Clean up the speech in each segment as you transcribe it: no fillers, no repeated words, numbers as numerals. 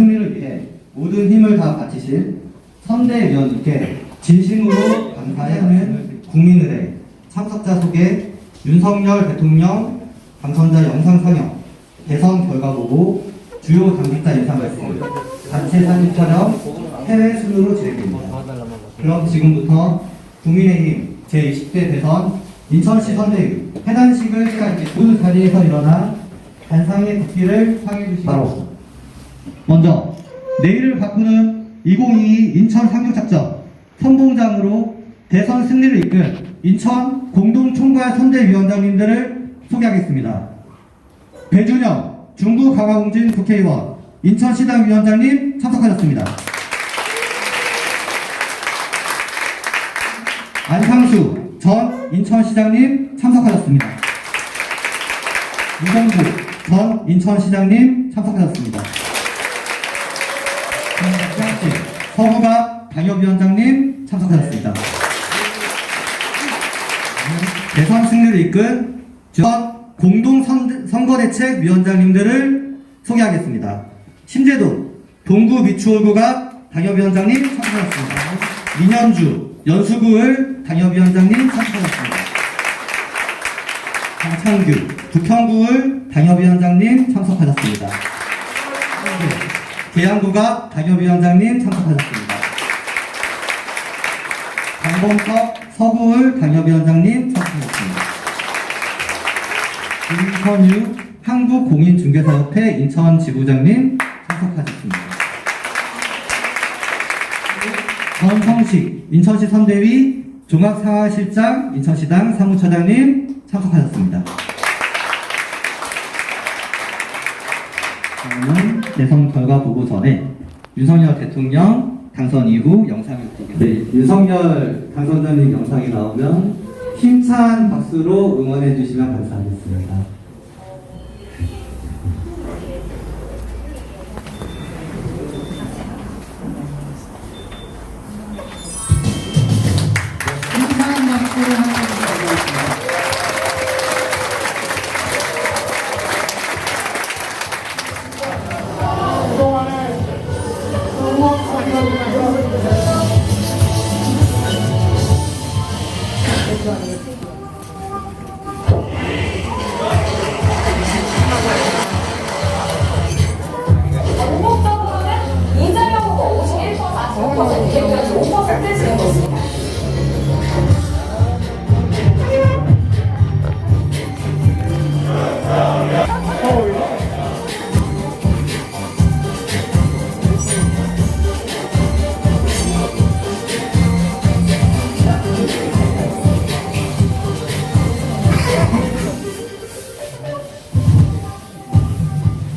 승리를 위해 모든 힘을 다 바치신 선대위원님께 진심으로 감사해야 하는 국민의례 참석자 소개, 윤석열 대통령 당선자 영상 상영, 대선 결과 보고, 주요 당직자 인사 말씀, 단체 사진 촬영, 해외 순으로 진행됩니다. 그럼 지금부터 국민의힘 제20대 대선 인천시 선대위 해단식을 시작하겠습니다. 모두 자리에서 일어나 단상의 국기를 상해 주시기 바랍니다. 먼저 내일을 바꾸는 2022 인천 상륙작전 선봉장으로 대선 승리를 이끈 인천 공동총괄 선대위원장님들을 소개하겠습니다. 배준영 중부 강화공진 국회의원 인천시당 위원장님 참석하셨습니다. 안상수 전 인천시장님 참석하셨습니다. 이정구 전 인천시장님 참석하셨습니다. 서구갑 당협위원장님 참석하셨습니다. 대선 승리를 이끈 공동선거대책위원장님들을 소개하겠습니다. 심재도 동구미추홀구갑 당협위원장님 참석하셨습니다. 민현주 연수구을 당협위원장님 참석하셨습니다. 강창규 북형구을 당협위원장님 참석하셨습니다. 계양구갑 당협위원장님 참석하셨습니다. 강범석 서구을 당협위원장님 참석하셨습니다. 김선유 한국공인중개사협회 인천지부장님 참석하셨습니다. 전성식 인천시 선대위 종합상하실장 인천시당 사무처장님 참석하셨습니다. 다음은 대선 결과 보고 전에 윤석열 대통령 당선 이후 영상을 보겠습니다. 네, 윤석열 당선자님 영상이 나오면 힘찬 박수로 응원해 주시면 감사하겠습니다. 힘찬 박수로 함께 부탁드리겠습니다.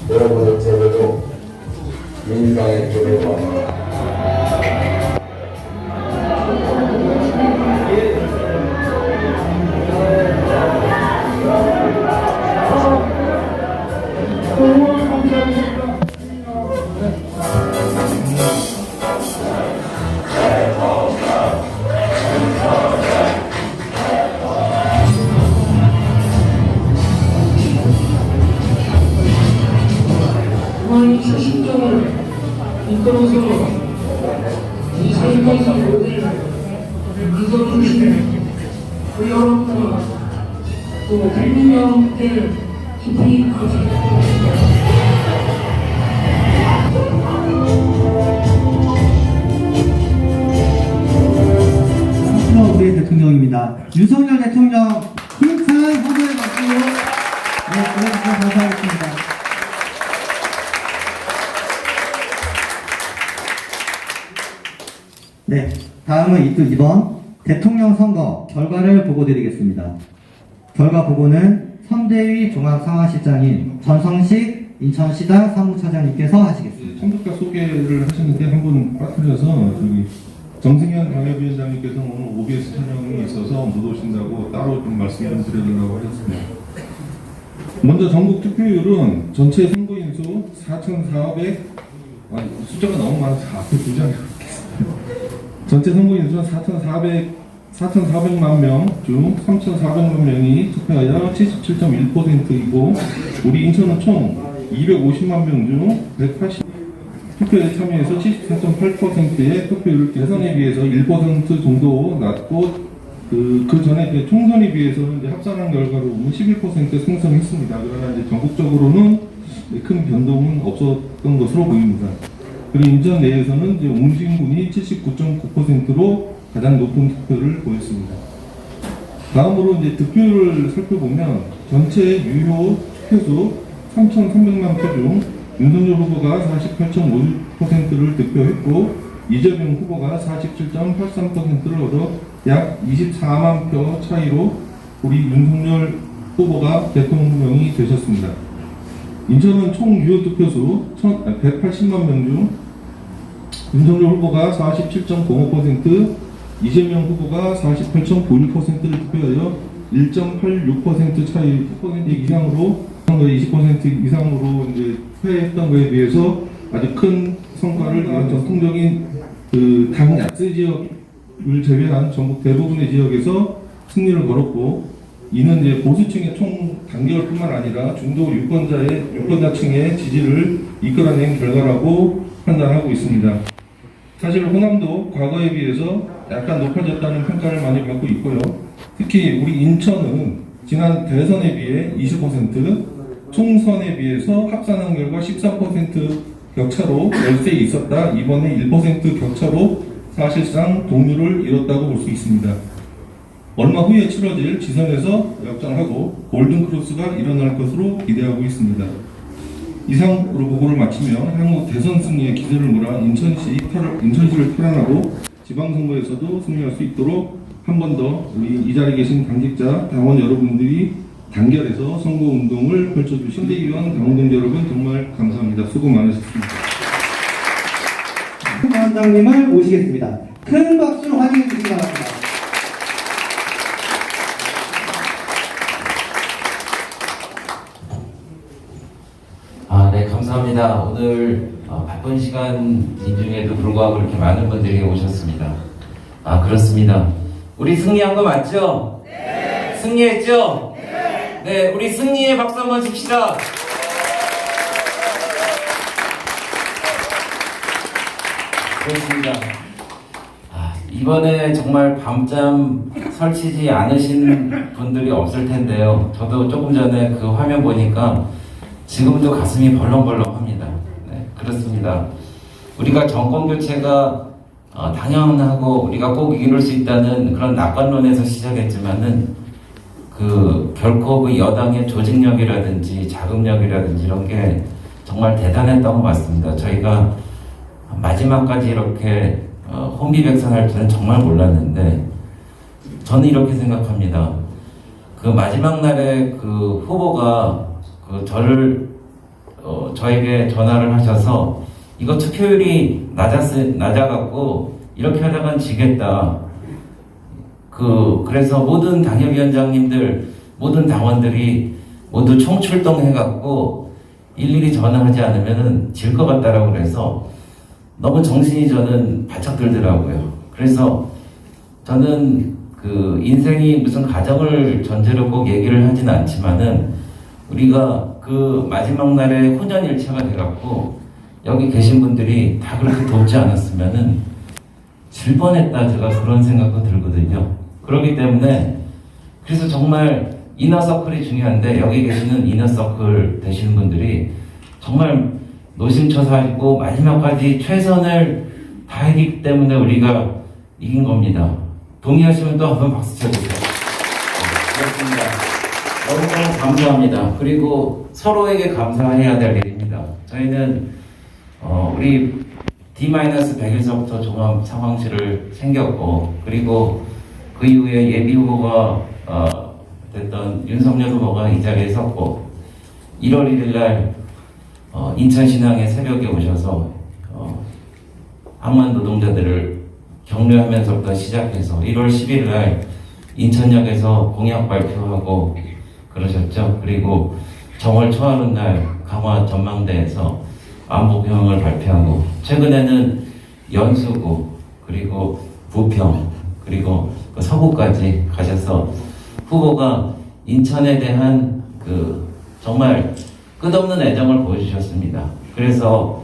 여러분의 제배도 민주당의 제배와 신정을 이끌어서 이 선거의 모델을 믿어주시는 그 여러분과 또 국민 여러분께 깊이 감사드립니다. 우리의 대통령입니다. 윤석열 대통령 힘찬 환호의 박수로 보내주셔서 감사하겠습니다. 네, 다음은 이번 대통령 선거 결과를 보고드리겠습니다. 결과 보고는 선대위 종합상하실장인 전성식 인천시당 사무처장님께서 하시겠습니다. 참석자 소개를 하셨는데 한 분 빠뜨려서 저기 정승현 당협위원장님께서 오늘 OBS 촬영이 있어서 못 오신다고 따로 좀 말씀 좀 드리려고 하셨습니다. 먼저 전국 투표율은 전체 선거인수 4,400 숫자가 너무 많아서 앞에 두 장이 전체 선거인수는 4,400만 명 중 3,400만 명이 투표하여 77.1%이고 우리 인천은 총 250만 명 중 투표에 참여해서 74.8%의 투표율을 대선에 비해서 1% 정도 낮고 그 전에 이제 총선에 비해서는 이제 합산한 결과로 보면 11% 상승했습니다. 그러나 이제 전국적으로는 큰 변동은 없었던 것으로 보입니다. 그리고 인천 내에서는 이제 옹진군이 79.9%로 가장 높은 투표를 보였습니다. 다음으로 이제 득표율을 살펴보면 전체 유효 투표수 3,300만 표 중 윤석열 후보가 48.5%를 득표했고 이재명 후보가 47.83%를 얻어 약 24만 표 차이로 우리 윤석열 후보가 대통령이 되셨습니다. 인천은 총 유효 득표수 180만 명 중 윤석열 후보가 47.05%, 이재명 후보가 48.91%를 투표하여 1.86% 차이 10% 이상으로 20% 이상으로 이제 패했던 것에 비해서 아주 큰 성과를 이룬 전통적인 당 약세 지역을 제외한 전국 대부분의 지역에서 승리를 거뒀고 이는 이제 보수층의 총 단결뿐만 아니라 중도 유권자층의 지지를 이끌어낸 결과라고 판단하고 있습니다. 사실 호남도 과거에 비해서 약간 높아졌다는 평가를 많이 받고 있고요. 특히 우리 인천은 지난 대선에 비해 20%, 총선에 비해서 합산한 결과 13% 격차로 열세에 있었다. 이번에 1% 격차로 사실상 동률을 이뤘다고 볼 수 있습니다. 얼마 후에 치러질 지선에서 역전하고 골든크로스가 일어날 것으로 기대하고 있습니다. 이상으로 보고를 마치며 향후 대선 승리의 기세를 몰아 인천시를 탈환하고 지방선거에서도 승리할 수 있도록 한 번 더 우리 이 자리에 계신 당직자, 당원 여러분들이 단결해서 선거운동을 펼쳐주신 선대위원 당원들 여러분 정말 감사합니다. 수고 많으셨습니다. 위원장님을 모시겠습니다. 큰 박수로 환영해 주시기 바랍니다. 네, 감사합니다. 오늘 바쁜 시간인 중에도 불구하고 이렇게 많은 분들이 오셨습니다. 그렇습니다. 우리 승리한 거 맞죠? 네. 승리했죠? 네, 우리 승리의 박수 한번 칩시다. 그렇습니다. 이번에 정말 밤잠 설치지 않으신 분들이 없을 텐데요. 저도 조금 전에 그 화면 보니까 지금도 가슴이 벌렁벌렁합니다. 네, 그렇습니다. 우리가 정권 교체가 당연하고 우리가 꼭 이룰 수 있다는 그런 낙관론에서 시작했지만은 결코 그 여당의 조직력이라든지 자금력이라든지 이런 게 정말 대단했던 것 같습니다. 저희가 마지막까지 이렇게 혼비백산할 줄은 정말 몰랐는데 저는 이렇게 생각합니다. 그 마지막 날에 그 후보가 저에게 전화를 하셔서 이거 투표율이 낮아갖고 이렇게 하다간 지겠다. 그래서 모든 당협위원장님들, 모든 당원들이 모두 총출동해갖고 일일이 전화하지 않으면은 질 것 같다라고 그래서 너무 정신이 저는 바짝 들더라고요. 그래서 저는 인생이 무슨 가정을 전제로 꼭 얘기를 하진 않지만은 우리가 그 마지막 날에 혼연일체가 돼갖고 여기 계신 분들이 다 그렇게 돕지 않았으면은 질 뻔했다, 제가 그런 생각도 들거든요. 그렇기 때문에 그래서 정말 이너서클이 중요한데 여기 계시는 이너서클 되시는 분들이 정말 노심초사하고 마지막까지 최선을 다했기 때문에 우리가 이긴 겁니다. 동의하시면 또 한번 박수 쳐주세요. 그렇습니다. 너무너무 감사합니다. 그리고 서로에게 감사해야 될 일입니다. 저희는 우리 D-100일서부터 종합 상황실을 챙겼고, 그리고 그 이후에 예비 후보가 됐던 윤석열 후보가 이 자리에 섰고, 1월 1일 날 인천신항에 새벽에 오셔서 항만 노동자들을 격려하면서부터 시작해서 1월 10일 날 인천역에서 공약 발표하고 그러셨죠. 그리고 정월 초하루 날 강화 전망대에서 안보평을 발표하고, 최근에는 연수구, 그리고 부평, 그리고 서구까지 가셔서 후보가 인천에 대한 정말 끝없는 애정을 보여주셨습니다. 그래서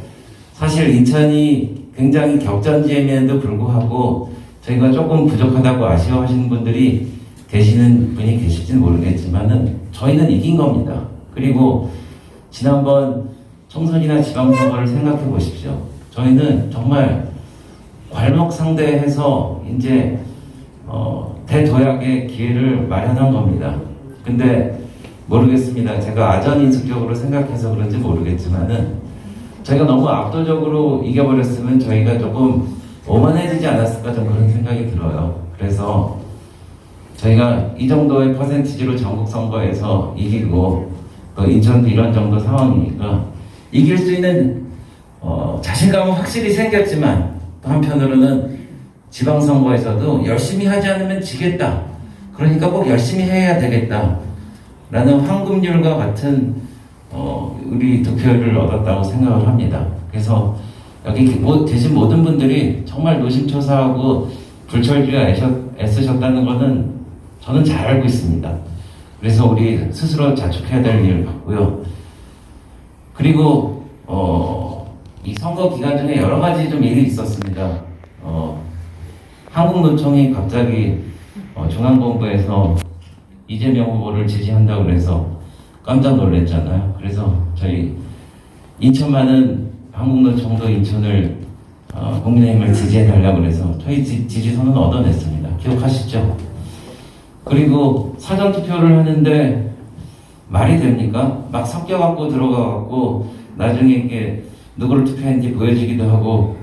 사실 인천이 굉장히 격전지임에도 불구하고 저희가 조금 부족하다고 아쉬워하시는 분들이 계시는 분이 계실지는 모르겠지만은 저희는 이긴 겁니다. 그리고 지난번 총선이나 지방선거를 생각해 보십시오. 저희는 정말 괄목상대해서 이제 대도약의 기회를 마련한 겁니다. 근데 모르겠습니다. 제가 아전인식적으로 생각해서 그런지 모르겠지만은 저희가 너무 압도적으로 이겨버렸으면 저희가 조금 오만해지지 않았을까 좀 그런 생각이 들어요. 그래서 저희가 이 정도의 퍼센티지로 전국 선거에서 이기고 또 인천도 이런 정도 상황이니까 이길 수 있는 자신감은 확실히 생겼지만 또 한편으로는 지방선거에서도 열심히 하지 않으면 지겠다. 그러니까 꼭 열심히 해야 되겠다. 라는 황금률과 같은 우리 득표율을 얻었다고 생각을 합니다. 그래서 여기 계신 모든 분들이 정말 노심초사하고 불철주야 애쓰셨다는 것은 저는 잘 알고 있습니다. 그래서 우리 스스로 자축해야 될 일 같고요. 그리고 이 선거 기간 중에 여러 가지 좀 일이 있었습니다. 한국노총이 갑자기 중앙본부에서 이재명 후보를 지지한다고 그래서 깜짝 놀랐잖아요. 그래서 저희 인천만은 한국노총도 인천을 국민의힘을 지지해달라고 그래서 저희 지지선은 얻어냈습니다. 기억하시죠? 그리고 사전투표를 하는데 말이 됩니까? 막 섞여갖고 들어가갖고 나중에 이렇게 누구를 투표했는지 보여주기도 하고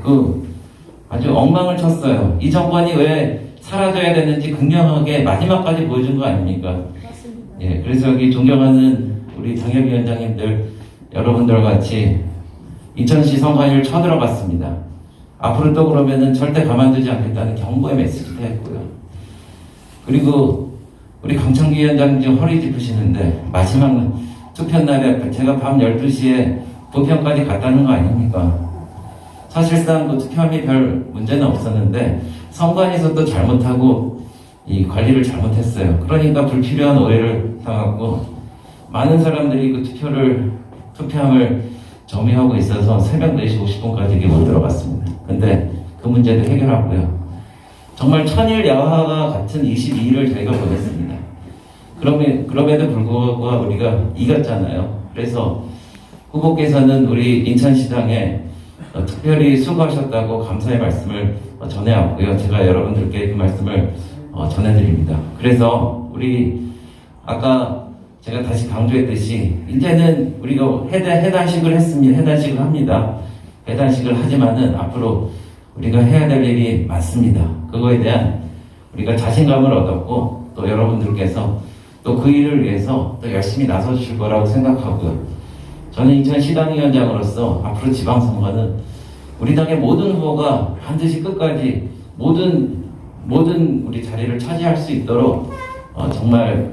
아주 엉망을 쳤어요. 이 정권이 왜 사라져야 되는지 극명하게 마지막까지 보여준 거 아닙니까? 맞습니다. 예, 그래서 여기 존경하는 우리 당협위원장님들 여러분들 같이 인천시 선관위를 쳐들어갔습니다. 앞으로 또 그러면은 절대 가만두지 않겠다는 경고의 메시지도 했고요. 그리고 우리 강창기 위원장님 지금 허리 짚으시는데 마지막 투표 날에 제가 밤 12시에 부평까지 갔다는 거 아닙니까? 사실상 그 투표함이 별 문제는 없었는데 선관위에서도 잘못하고 이 관리를 잘못했어요. 그러니까 불필요한 오해를 당하고 많은 사람들이 그 투표함을 점유하고 있어서 새벽 4시 50분까지 못 들어갔습니다. 근데 그 문제도 해결하고요. 정말 천일야화가 같은 22일을 저희가 보냈습니다. 그럼에도 불구하고 우리가 이겼잖아요. 그래서 후보께서는 우리 인천시당에 특별히 수고하셨다고 감사의 말씀을 전해왔고요. 제가 여러분들께 그 말씀을 전해드립니다. 그래서 우리 아까 제가 다시 강조했듯이 이제는 우리가 해단식을 했습니다. 해단식을 합니다. 해단식을 하지만은 앞으로 우리가 해야 될 일이 많습니다. 그거에 대한 우리가 자신감을 얻었고 또 여러분들께서 또 그 일을 위해서 또 열심히 나서 주실 거라고 생각하고요. 저는 인천시당위원장으로서 앞으로 지방선거는 우리 당의 모든 후보가 반드시 끝까지 모든 우리 자리를 차지할 수 있도록 정말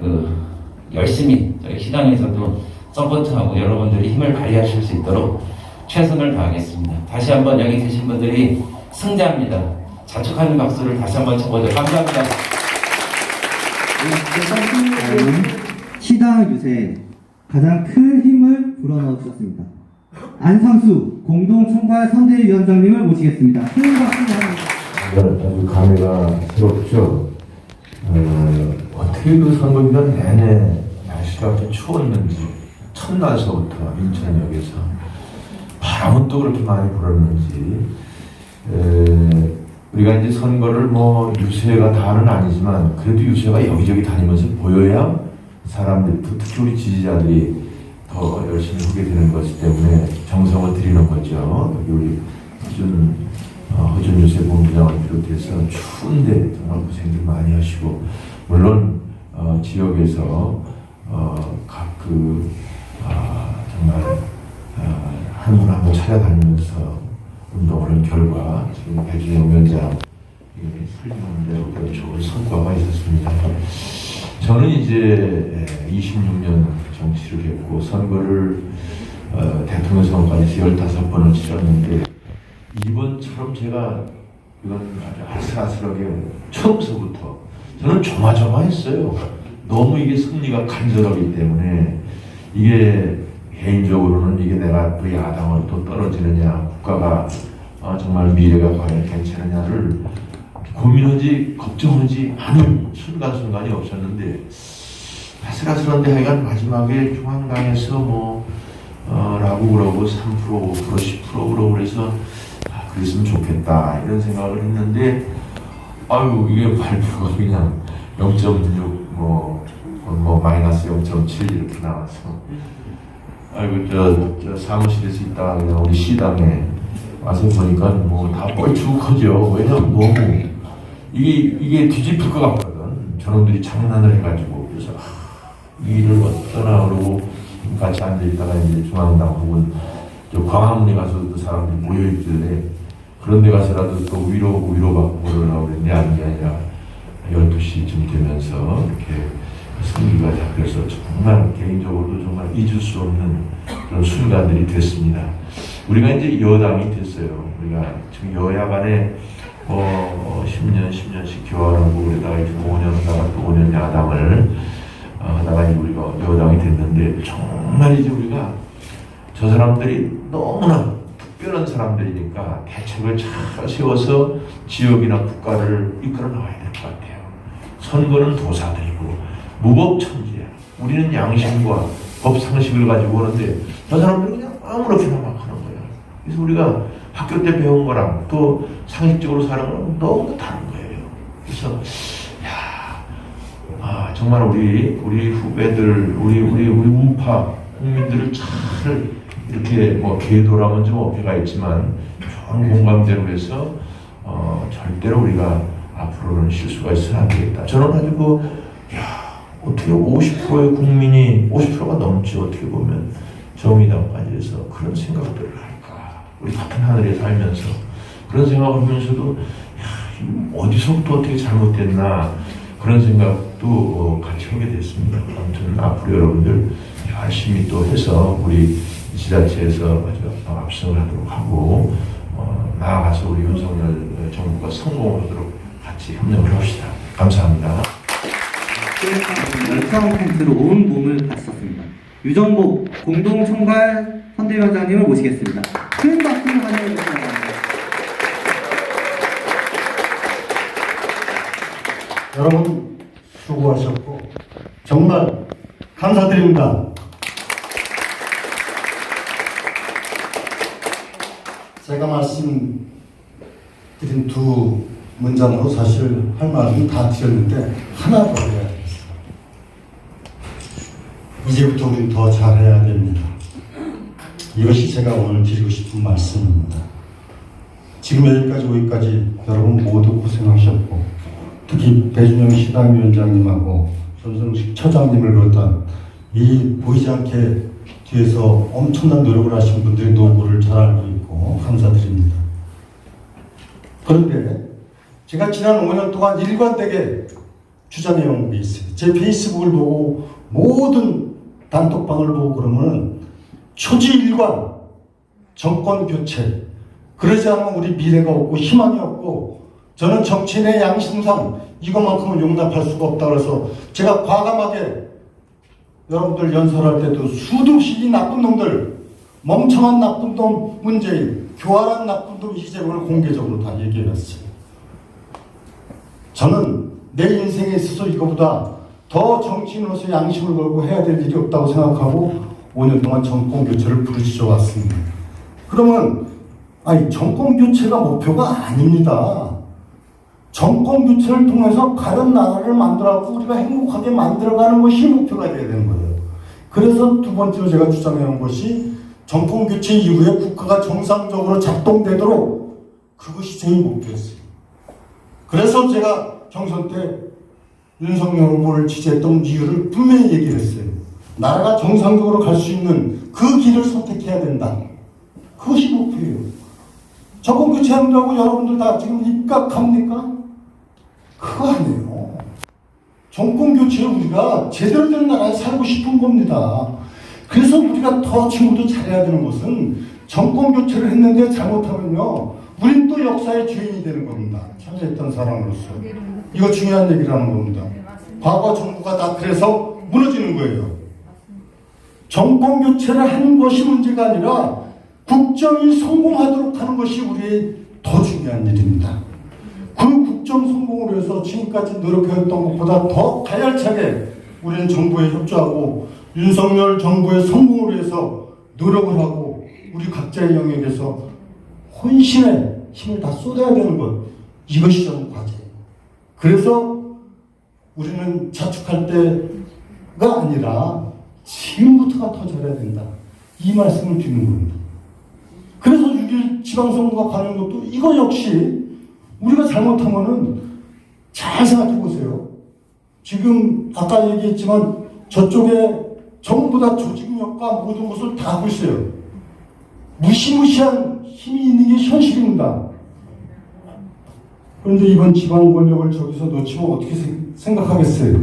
열심히 저희 시당에서도 서포트하고 여러분들이 힘을 발휘하실 수 있도록 최선을 다하겠습니다. 다시 한번 여기 계신 분들이 승자입니다. 자축하는 박수를 다시 한번 쳐보죠. 감사합니다. 시당 유세에 가장 큰 힘을 불어넣으셨습니다. 안상수 공동총괄 선대위원장님을 모시겠습니다. 큰 박수 부탁드립니다. 아주 감회가 새롭죠. 어떻게 그 선거기간 내내 날씨가 그렇게 추웠는지 첫날서부터 인천역에서 바람은 또 그렇게 많이 불었는지 우리가 이제 선거를 유세가 다는 아니지만 그래도 유세가 여기저기 다니면서 보여야 사람들, 특히 우리 지지자들이 더 열심히 하게 되는 것이기 때문에 정성을 들이는 거죠. 여기 우리 허준 유세 본부장을 비롯해서 추운데 정말 고생들 많이 하시고 물론 지역에서 정말 한 분 한 분 찾아다니면서 운동을 한 결과 지금 배준영 위원장 설명한 대로 좋은 성과가 있었습니다. 저는 이제 26년 정치를 했고 선거를 대통령 선거까지 15번을 치렀는데 이번처럼 제가 이건 아주 아슬아슬하게 처음서부터 저는 조마조마했어요. 너무 이게 승리가 간절하기 때문에 이게 개인적으로는 이게 내가 또 야당으로 또 떨어지느냐, 국가가 정말 미래가 과연 괜찮느냐를 고민하지, 걱정하지 않은 순간순간이 없었는데, 아슬아슬한데 하여간 마지막에 중앙당에서 라고 그러고 3%, 5%, 10% 그러고 그래서 그랬으면 좋겠다 이런 생각을 했는데, 아유 이게 발표가 그냥 0.6 마이너스 0.7 이렇게 나와서, 아이고 저 사무실에서 있다가 그냥 우리 시당에 와서 보니까 다 뻘쭉하죠. 왜냐면 너무 이게 뒤집힐 것 같거든. 저놈들이 장난을 해가지고. 그래서 이 일을 어떠나 그러고 같이 앉아있다가 이제 중앙당 혹은 저 광화문에 가서도 사람들이 모여있길래 그런 데 가서라도 또 위로받고 그러려고 그랬는데 아닌 게 아니라 12시쯤 되면서 이렇게 승기가 잡혀서 정말 개인적으로도 정말 잊을 수 없는 그런 순간들이 됐습니다. 우리가 이제 여당이 됐어요. 우리가 지금 여야 간에 10년씩 교환하고 그러다가 이제 5년 하다가 또 5년 야당을 하다가 이제 우리가 여당이 됐는데, 정말 이제 우리가 저 사람들이 너무나 특별한 사람들이니까 대책을 잘 세워서 지역이나 국가를 이끌어 나가야 될 것 같아요. 선거는 도사들이고 무법천지야. 우리는 양심과 법 상식을 가지고 오는데 저 사람들은 그냥 아무렇게나 막 하는 거야. 그래서 우리가 학교 때 배운 거랑 또 상식적으로 사는 거랑 너무 다른 거예요. 그래서 정말 우리 후배들, 우리 우파 국민들을 잘 이렇게 계도라면 좀 어폐가 있지만 좋은 공감대로 해서 절대로 우리가 앞으로는 실수가 있어서는 안 되겠다. 저는 가지고 어떻게 50%의 국민이 50%가 넘지 어떻게 보면 정의당까지 해서 그런 생각들을 할까. 우리 같은 하늘에 살면서 그런 생각을 하면서도 어디서부터 어떻게 잘못됐나 그런 생각도 같이 하게 됐습니다. 아무튼 앞으로 여러분들 열심히 또 해서 우리 지자체에서 아주 압승을 하도록 하고 나아가서 우리 윤석열 정부가 성공하도록 같이 협력을 합시다. 감사합니다. 열성 텐트로 온 몸을 바쳤습니다. 유정복 공동총괄 선대위원장님을 모시겠습니다. 큰 박수로 환영해 주시기 바랍니다. 여러분 수고하셨고 정말 감사드립니다. 제가 말씀드린 두 문장으로 사실 할 말은 다 드렸는데 하나 더 해야 되겠어요. 이제부터 우리는 더 잘해야 됩니다. 이것이 제가 오늘 드리고 싶은 말씀입니다. 지금 여기까지 오기까지 여러분 모두 고생하셨고, 특히 배준영 시당위원장님하고 전성식 처장님을 비롯한 이 보이지 않게 뒤에서 엄청난 노력을 하신 분들의 노고를 잘 알고 있고 감사드립니다. 그런데 제가 지난 5년 동안 일관되게 주장해온 게 있어요. 제 페이스북을 보고 모든 단톡방을 보고 그러면 초지일관, 정권교체, 그러지 않으면 우리 미래가 없고 희망이 없고 저는 정치인의 양심상 이것만큼은 용납할 수가 없다 그래서 제가 과감하게 여러분들 연설할 때도 수도 없이 이 나쁜 놈들, 멍청한 나쁜 놈 문재인, 교활한 나쁜 놈 이재명을 공개적으로 다 얘기해놨어요. 저는 내 인생에 있어서 이거보다 더 정치인으로서 양심을 걸고 해야 될 일이 없다고 생각하고 5년 동안 정권 교체를 부르짖어 왔습니다. 그러면 정권 교체가 목표가 아닙니다. 정권 교체를 통해서 다른 나라를 만들어가고 우리가 행복하게 만들어가는 것이 목표가 되어야 되는 거예요. 그래서 두 번째로 제가 주장해온 것이 정권 교체 이후에 국가가 정상적으로 작동되도록 그것이 저희 목표였어요. 그래서 제가 경선 때 윤석열 후보를 지지했던 이유를 분명히 얘기를 했어요. 나라가 정상적으로 갈 수 있는 그 길을 선택해야 된다. 그것이 목표예요. 정권 교체한다고 여러분들 다 지금 입각합니까? 그거 아니에요. 정권 교체에 우리가 제대로 된 나라에 살고 싶은 겁니다. 그래서 우리가 더 친구도 잘해야 되는 것은 정권 교체를 했는데 잘못하면요, 우린 또 역사의 죄인이 되는 겁니다. 참여했던 사람으로서. 이거 중요한 얘기라는 겁니다. 과거 정부가 다 그래서 무너지는 거예요. 정권 교체를 하는 것이 문제가 아니라 국정이 성공하도록 하는 것이 우리의 더 중요한 일입니다. 그 국정 성공을 위해서 지금까지 노력해왔던 것보다 더 가열차게 우리는 정부에 협조하고 윤석열 정부의 성공을 위해서 노력을 하고 우리 각자의 영역에서 혼신의 힘을 다 쏟아야 되는 것, 이것이 저는 과제예요. 그래서 우리는 자축할 때가 아니라 지금부터가 더 잘해야 된다, 이 말씀을 드리는 겁니다. 그래서 6.1 지방선거가 가는 것도 이거 역시 우리가 잘못하면은 잘 생각해 보세요. 지금 아까 얘기했지만 저쪽에 전부 다 조직력과 모든 것을 다 하고 있어요. 무시무시한 힘이 있는 게 현실입니다. 그런데 이번 지방 권력을 저기서 놓치면 어떻게 생각하겠어요?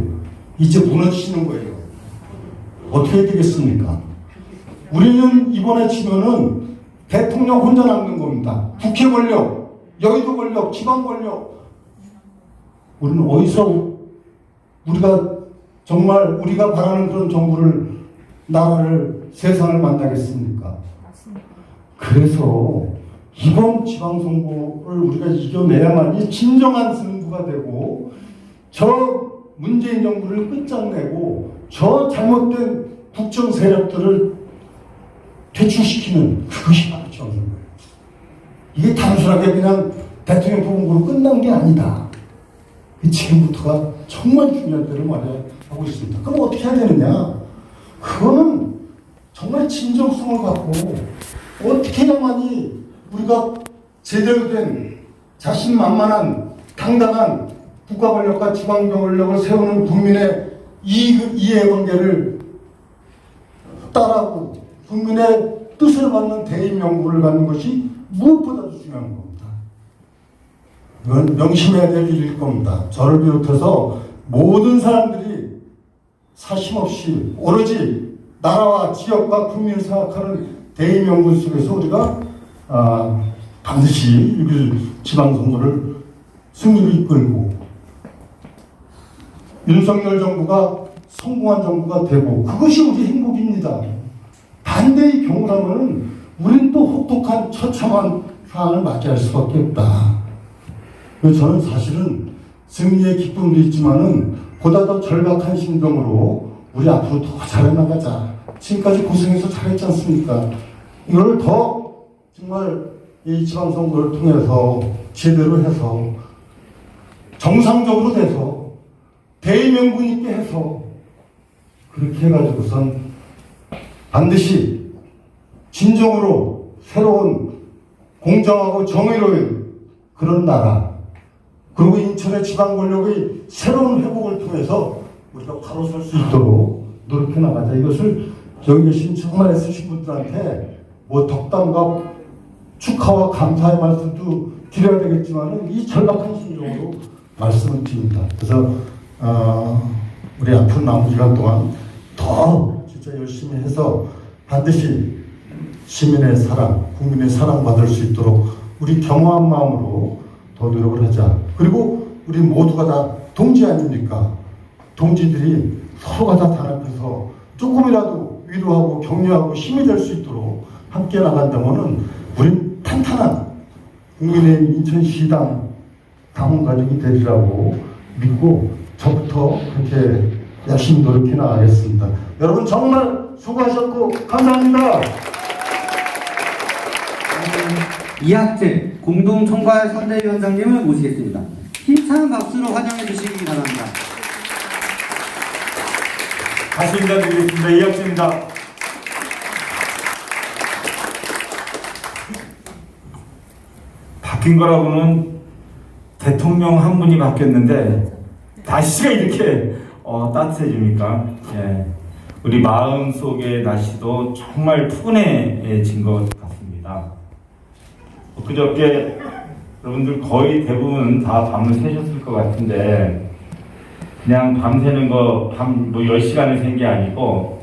이제 무너지시는 거예요. 어떻게 해야 되겠습니까? 우리는 이번에 지면은 대통령 혼자 남는 겁니다. 국회 권력, 여의도 권력, 지방 권력. 우리는 어디서 우리가 정말 우리가 바라는 그런 정부를, 나라를, 세상을 만나겠습니까? 그래서 이번 지방선거를 우리가 이겨내야만이 진정한 승부가 되고 저 문재인 정부를 끝장내고 저 잘못된 국정 세력들을 퇴출시키는, 그것이 바로 지방선거예요. 이게 단순하게 그냥 대통령 뽑은 거로 끝난 게 아니다. 지금부터가 정말 중요한 때를 말하고 있습니다. 그럼 어떻게 해야 되느냐? 그거는 정말 진정성을 갖고 어떻게 해야만이 우리가 제대로 된 자신만만한 당당한 국가 권력과 지방 권력을 세우는 국민의 이해관계를 따라하고 국민의 뜻을 받는 대의명분을 갖는 것이 무엇보다도 중요한 겁니다. 이건 명심해야 될 일일 겁니다. 저를 비롯해서 모든 사람들이 사심없이 오로지 나라와 지역과 국민을 생각하는 대의명분 속에서 우리가 반드시 6.1 지방선거를 승리로 이끌고 윤석열 정부가 성공한 정부가 되고, 그것이 우리 행복입니다. 반대의 경우라면 우리는 또 혹독한 처참한 상황을 맞이할 수밖에 없다. 그래서 저는 사실은 승리의 기쁨도 있지만은 보다 더 절박한 심정으로 우리 앞으로 더 잘해나가자. 지금까지 고생해서 잘했지 않습니까? 이걸 더 정말 이 지방선거를 통해서 제대로 해서 정상적으로 돼서 대의명분 있게 해서 그렇게 해가지고선 반드시 진정으로 새로운 공정하고 정의로운 그런 나라, 그리고 인천의 지방 권력의 새로운 회복을 통해서 우리가 바로 설 수 있도록 노력해 나가자. 이것을 여기 계신 정말 애쓰신 분들한테 뭐 덕담과 축하와 감사의 말씀도 드려야 되겠지만은 이 절박한 심정으로 말씀을 드립니다. 그래서 우리 앞으로 남은 기간 동안 더 진짜 열심히 해서 반드시 시민의 사랑, 국민의 사랑받을 수 있도록 우리 겸허한 마음으로 더 노력을 하자. 그리고 우리 모두가 다 동지 아닙니까? 동지들이 서로가 다 단합해서 조금이라도 위로하고 격려하고 힘이 될 수 있도록 함께 나간다면은 우린 탄탄한 국민의힘 인천시당 당원 가족이 되리라고 믿고 저부터 그렇게 열심히 노력해 나가겠습니다. 여러분 정말 수고하셨고 감사합니다. 이학재 공동총괄 선대위원장님을 모시겠습니다. 힘찬 박수로 환영해 주시기 바랍니다. 다시 인사드리겠습니다. 이학재입니다. 바뀐 거라고는 대통령 한 분이 바뀌었는데 날씨가 이렇게 따뜻해집니까? 예. 우리 마음속의 날씨도 정말 푸근해진 것 같습니다. 그저께 여러분들 거의 대부분 다 밤을 새셨을 것 같은데 그냥 밤새는 거 밤 뭐 10시간을 샌 게 아니고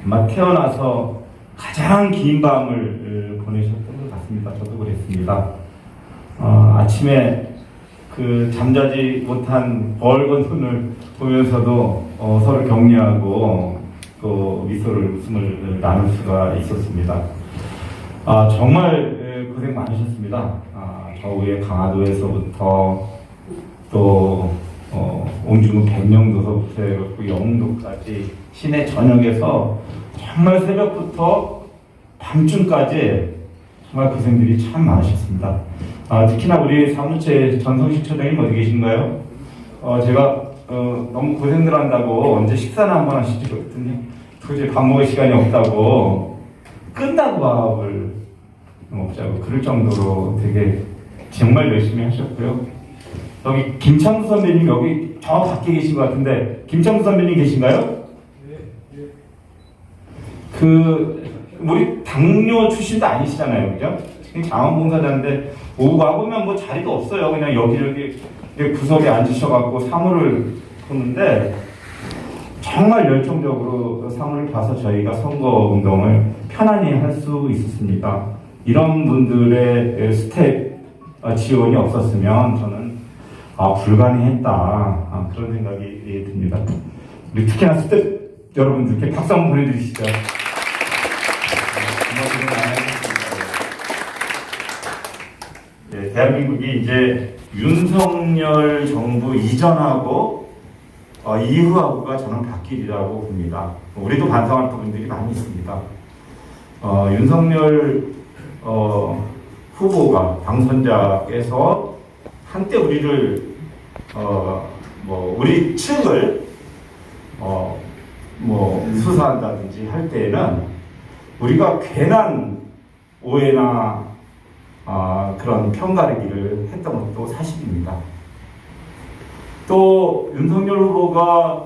아마 태어나서 가장 긴 밤을 보내셨던 것 같습니다. 저도 그랬습니다. 아침에 그 잠자지 못한 벌건 눈을 보면서도 서로 격려하고 또 웃음을 나눌 수가 있었습니다. 정말 고생 많으셨습니다. 저 위에 강화도에서부터 또 옹주군 백령도서부터 해갖고 영흥도까지 시내 전역에서 정말 새벽부터 밤중까지 정말 고생들이 참 많으셨습니다. 특히나 우리 사무처의 전성식 처장님 어디 계신가요? 제가 너무 고생들 한다고 언제 식사나 한번 하시죠 그랬더니 도저히 밥 먹을 시간이 없다고 끝나고 밥을 먹자고 그럴 정도로 되게 정말 열심히 하셨고요. 여기 김창수 선배님 여기 저 밖에 계신 것 같은데 김창수 선배님 계신가요? 우리 당뇨 출신도 아니시잖아요, 그죠? 자원봉사자인데 오고 가보면 뭐 자리도 없어요. 그냥 여기 구석에 앉으셔갖고 사무를 보는데 정말 열정적으로 사무를 봐서 저희가 선거운동을 편안히 할 수 있었습니다. 이런 분들의 스텝 지원이 없었으면 저는 불가능했다 그런 생각이 듭니다. 우리 특히나 스텝 여러분들께 박수 한번 보내드리시죠. 네, 대한민국이 이제 윤석열 정부 이전하고 이후하고가 저는 바뀌리라고 봅니다. 우리도 반성할 부분들이 많이 있습니다. 윤석열 후보가 당선자께서 한때 우리를 우리 측을 수사한다든지 할 때에는 우리가 괜한 오해나 그런 편가르기를 했던 것도 사실입니다. 또 윤석열 후보가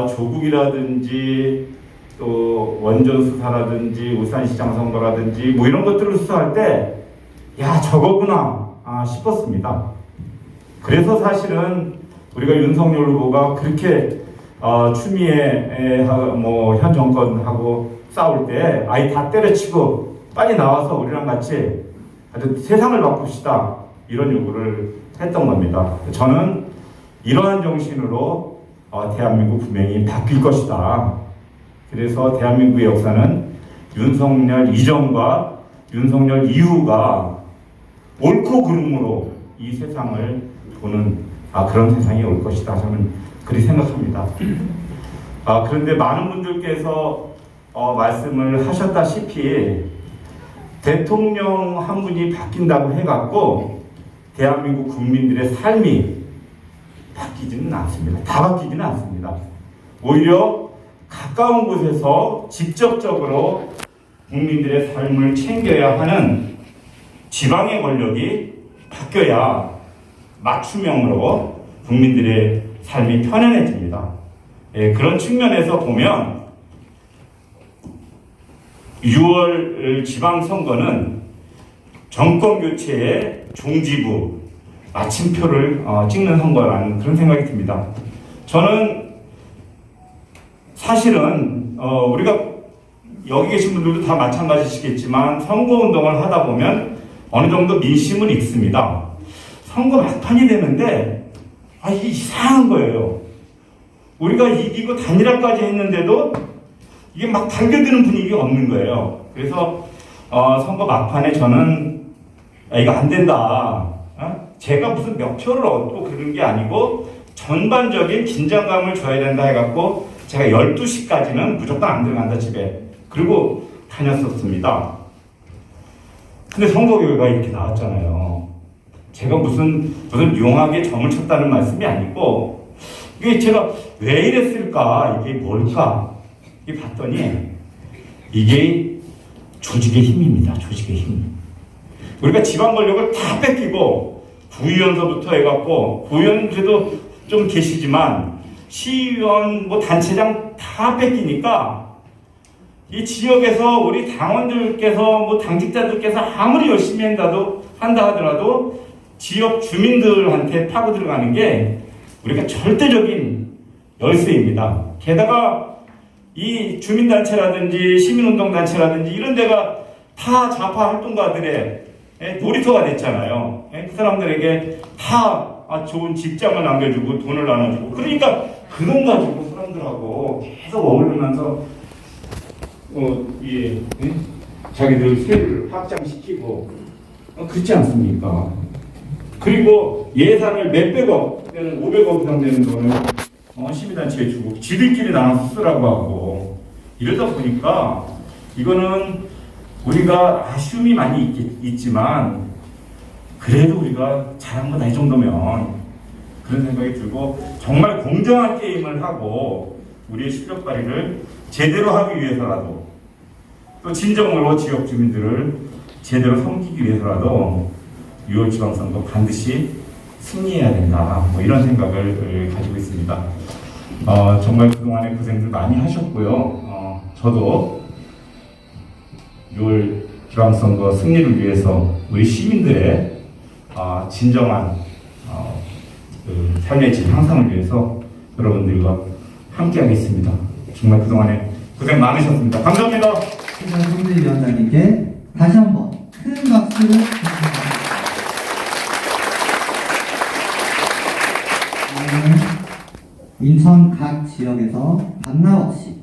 조국이라든지 또 원전 수사라든지 울산시장 선거라든지 뭐 이런 것들을 수사할 때 야 저거구나 싶었습니다. 그래서 사실은 우리가 윤석열 후보가 그렇게 추미애 현 정권하고 싸울 때 아이 다 때려치고 빨리 나와서 우리랑 같이 아주 세상을 바꿉시다 이런 요구를 했던 겁니다. 저는 이러한 정신으로 대한민국 분명히 바뀔 것이다. 그래서 대한민국의 역사는 윤석열 이전과 윤석열 이후가 옳고 그름으로 이 세상을 보는 그런 세상이 올 것이다. 저는 그렇게 생각합니다. 그런데 많은 분들께서 말씀을 하셨다시피 대통령 한 분이 바뀐다고 해갖고 대한민국 국민들의 삶이 바뀌지는 않습니다. 다 바뀌지는 않습니다. 오히려 가까운 곳에서 직접적으로 국민들의 삶을 챙겨야 하는 지방의 권력이 바뀌어야 맞춤형으로 국민들의 삶이 편안해집니다. 그런 측면에서 보면 6월 지방선거는 정권교체의 종지부, 마침표를 찍는 선거라는 그런 생각이 듭니다. 저는 사실은 우리가 여기 계신 분들도 다 마찬가지시겠지만 선거운동을 하다 보면 어느 정도 민심은 익습니다. 선거 막판이 되는데 이게 이상한 거예요. 우리가 이기고 단일화까지 했는데도 이게 막 달겨드는 분위기가 없는 거예요. 그래서 선거 막판에 저는 이거 안 된다. 제가 무슨 몇 표를 얻고 그런 게 아니고 전반적인 긴장감을 줘야 된다 해갖고 제가 12시까지는 무조건 안 들어간다 집에. 그리고 다녔었습니다. 근데 선거 결과가 이렇게 나왔잖아요. 제가 무슨 용하게 점을 쳤다는 말씀이 아니고 이게 제가 왜 이랬을까? 이게 뭘까? 이 봤더니 이게 조직의 힘입니다. 조직의 힘. 우리가 지방 권력을 다 뺏기고 구의원서부터 해갖고 구의원들도 좀 계시지만 시의원 단체장 다 뺏기니까 이 지역에서 우리 당원들께서 당직자들께서 아무리 열심히 한다 하더라도 지역 주민들한테 파고 들어가는 게 우리가 절대적인 열쇠입니다. 게다가 이 주민단체라든지 시민운동단체라든지 이런 데가 다 좌파 활동가들의 놀이터가 됐잖아요. 그 사람들에게 다 좋은 직장을 남겨주고 돈을 나눠주고 그러니까 그 돈 가지고 사람들하고 계속 어울리면서 자기들 세를 확장시키고 그렇지 않습니까? 그리고 예산을 몇백억 또는 500억 이상 되는 돈을 시민단체에 주고 지들끼리 나눠서 쓰라고 하고 이러다 보니까 이거는 우리가 아쉬움이 많이 있지만 그래도 우리가 잘한 거다 이 정도면 그런 생각이 들고 정말 공정한 게임을 하고 우리의 실력 발휘를 제대로 하기 위해서라도 또 진정으로 지역 주민들을 제대로 섬기기 위해서라도 6월 지방선거 반드시 승리해야 된다. 이런 생각을 가지고 있습니다. 정말 그동안에 고생들 많이 하셨고요. 저도 6월 지방선거 승리를 위해서 우리 시민들의 진정한 그 삶의 질 향상을 위해서 여러분들과 함께하겠습니다. 정말 그동안에 고생 많으셨습니다. 감사합니다. 선대위원장님께 다시 한번 큰 박수를 부탁드립니다. 인천 각 지역에서 반나 없이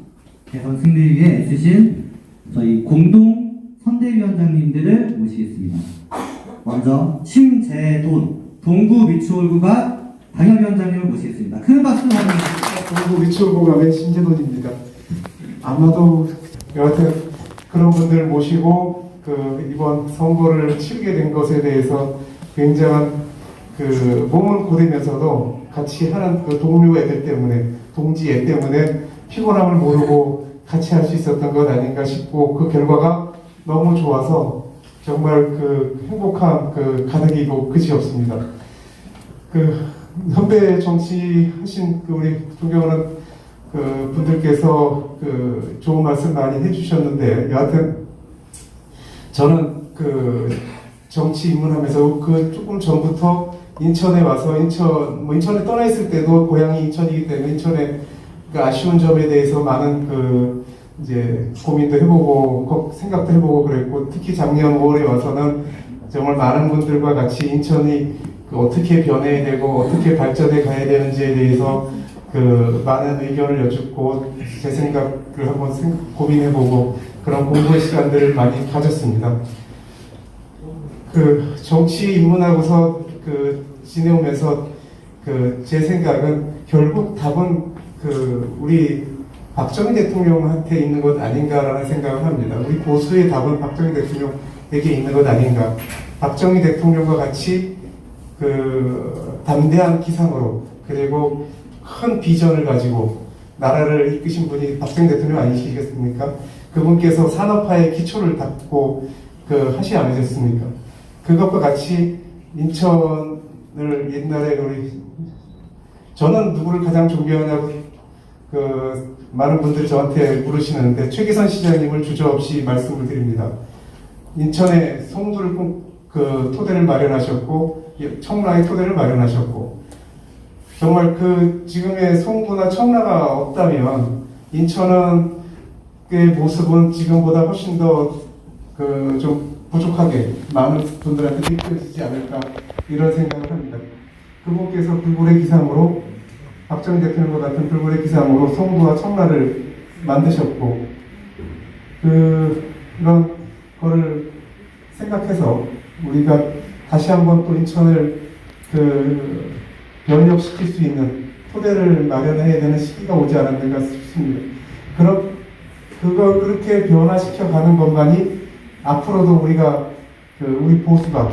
대선 승리를 위해 애쓰신 저희 공동 선대위원장님들을 모시겠습니다. 먼저 심재돈 동구 미추홀구가 당협위원장님을 모시겠습니다. 큰 박수 부탁드립니다. 동구 미추홀구감의 심재돈입니다. 아마도 여하튼 그런 분들 모시고 이번 선거를 치르게 된 것에 대해서 굉장한 몸은 고되면서도 같이 하는 동료 애들 때문에 동지 애 때문에 피곤함을 모르고 같이 할 수 있었던 것 아닌가 싶고 그 결과가 너무 좋아서 정말 행복함 가득이고 그지 없습니다. 현대 정치 하신 우리 존경하는 분들께서 좋은 말씀 많이 해주셨는데 여하튼 저는 정치 입문하면서 조금 전부터 인천에 와서 인천에 떠나 있을 때도 고향이 인천이기 때문에 인천의 아쉬운 점에 대해서 많은 이제 고민도 해보고 생각도 해보고 그랬고 특히 작년 5월에 와서는 정말 많은 분들과 같이 인천이 어떻게 변해야 되고 어떻게 발전해 가야 되는지에 대해서 많은 의견을 여쭙고 제 생각을 한번 고민해보고 그런 공부의 시간들을 많이 가졌습니다. 정치 입문하고서 지내오면서 제 생각은 결국 답은 우리 박정희 대통령한테 있는 것 아닌가라는 생각을 합니다. 우리 보수의 답은 박정희 대통령에게 있는 것 아닌가. 박정희 대통령과 같이 담대한 기상으로 그리고 큰 비전을 가지고 나라를 이끄신 분이 박정희 대통령 아니시겠습니까? 그분께서 산업화의 기초를 닦고 하시지 않으셨습니까? 그것과 같이 인천을 옛날에 저는 누구를 가장 존경하냐고 많은 분들이 저한테 물으시는데 최기선 시장님을 주저없이 말씀을 드립니다. 인천에 송도를 토대를 마련하셨고 청라의 토대를 마련하셨고 정말 지금의 송도나 청라가 없다면 인천은 모습은 지금보다 훨씬 더 좀 부족하게 많은 분들한테 느껴지지 않을까 이런 생각을 합니다. 그분께서 불굴의 기상으로 박정희 대통령과 같은 불굴의 기상으로 송도와 청라를 만드셨고 그런 거를 생각해서 우리가 다시 한번 또 인천을 변력시킬 수 있는 토대를 마련해야 되는 시기가 오지 않았는가 싶습니다. 그걸 그렇게 변화시켜 가는 것만이 앞으로도 우리 보수가